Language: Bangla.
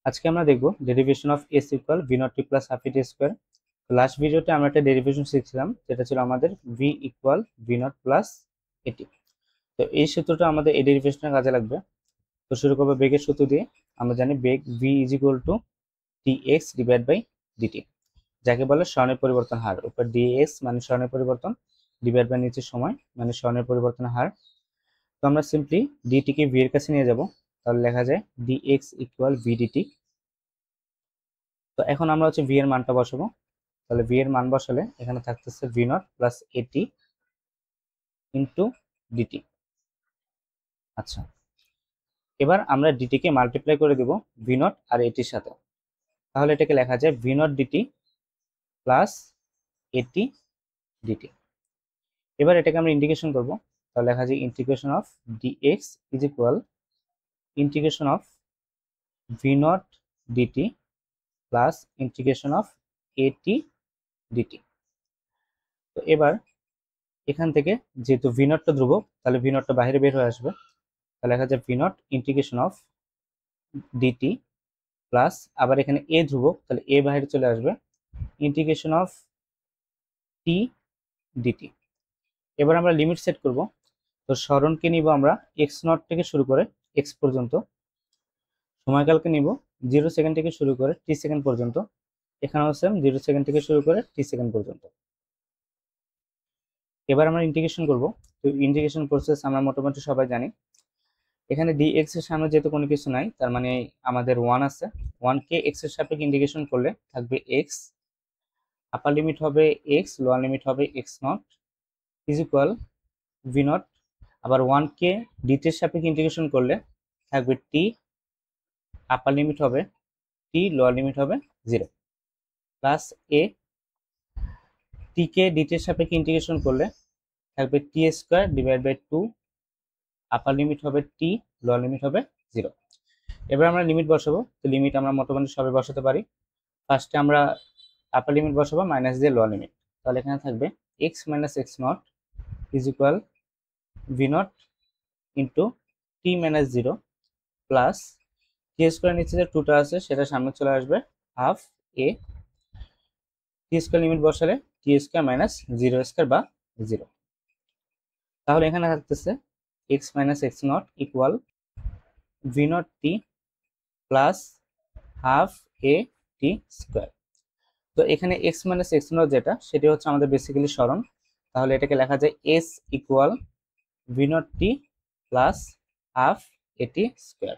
আজকে আমরা দেখব derivation of S equal V naught T plus half T square. Last ভিডিওতে আমরা একটা ডেরিভেশন শিখছিলাম, যেটা ছিল আমাদের V equal V naught plus এটি। তো এই সূত্রটা আমাদের এই ডেরিভেশনের কাজে লাগবে। তো শুরু করবো বেগের সূত্র দিয়ে। আমরা জানি বেগ v is equal to t x divide by dt, যাকে বলে স্বর্ণের পরিবর্তন হার। উপর ডি এক্স মানে স্বর্ণের পরিবর্তন, ডিভাইড বাই নিচের সময় মানে স্বর্ণের পরিবর্তন হার। তো আমরা সিম্পলি ডিটিকে ভি এর কাছে নিয়ে যাব, তাহলে লেখা যায় D X equal V DT. তো এখন আমরা ভি এর মানটা বসাবো। তাহলে ভি এর মান বসালে এখানে থাকতেছে ভি নট প্লাস এটি ইন্টু ডিটি। আচ্ছা, এবার আমরা ডিটিকে মাল্টিপ্লাই করে দিব ভি নট আর এটির সাথে। তাহলে এটাকে লেখা যায় V not DT plus AT DT. এবার এটাকে আমরা ইন্টিগ্রেশন করব, তাহলে লেখা যায় integration of DX is equal integration of V not DT plus integration of AT DT. তো এবার এখান থেকে যেহেতু ভি নটটা ধ্রুবক, তাহলে ভি নটটা বাইরে বের হয়ে আসবে। তাহলে লেখা যায় V not integration of DT plus, আবার এখানে এ ধ্রুবক, তাহলে এ বাইরে চলে আসবে, ইন্টিগ্রেশন অফ টি ডিটি। এবার আমরা লিমিট সেট করব। তো স্মরণকে নিব আমরা এক্স নট থেকে শুরু করে এক্স পর্যন্ত, সময়কালকে নিব 0 সেকেন্ড থেকে শুরু করে টি সেকেন্ড পর্যন্ত। এখানেও সেম 0 সেকেন্ড থেকে শুরু করে টি সেকেন্ড পর্যন্ত। এবার আমরা ইন্টিগ্রেশন করব। তো ইন্টিগ্রেশন প্রসেস আমরা মোটামুটি সবাই জানি। এখানে ডি এক্স এর সামনে যেহেতু কোনো কিছু নাই, তার মানে আমাদের 1 আছে। 1 কে এক্স এর সাপেক্ষে ইন্টিগ্রেশন করলে থাকবে এক্স, আপার লিমিট হবে এক্স, লোয়ার লিমিট হবে x not is equal V naught. আবার 1 কে ডিটি এর সাপেক্ষে ইন্টিগ্রেশন করলে থাকবে টি, আপার লিমিট হবে টি, লোয়ার লিমিট হবে 0 প্লাস এ। টি কে ডিটি এর সাপেক্ষে ইন্টিগ্রেশন করলে থাকবে t square divide by 2, upper limit হবে টি, লোয়ার লিমিট হবে 0। এবার আমরা লিমিট বসাবো। তো লিমিট আমরা মোটামুটি সবাই বসাতে পারি। ফার্স্টে আমরা আপার লিমিট বসাবো মাইনাস দিয়ে লোয়ার লিমিট। তাহলে এখানে থাকবে x minus x not is equal V naught into T minus 0 plus T square নিচে যে 2টা আছে সেটা সামনে চলে আসবে হাফ এ। টি স্কোয়ার লিমিট বসালে টি স্কোয়ার মাইনাস 0 স্কোয়ার বা 0। তাহলে এখানে থাকতেছে x minus x not equal V naught T plus half A T square. তো এখানে এক্স মাইনাস এক্স নট যেটা, সেটা হচ্ছে আমাদের বেসিক্যালি স্মরণ। তাহলে এটাকে লেখা যায় এস ইকুয়াল ভি নট টি প্লাস হাফ এ টি স্কোয়ার।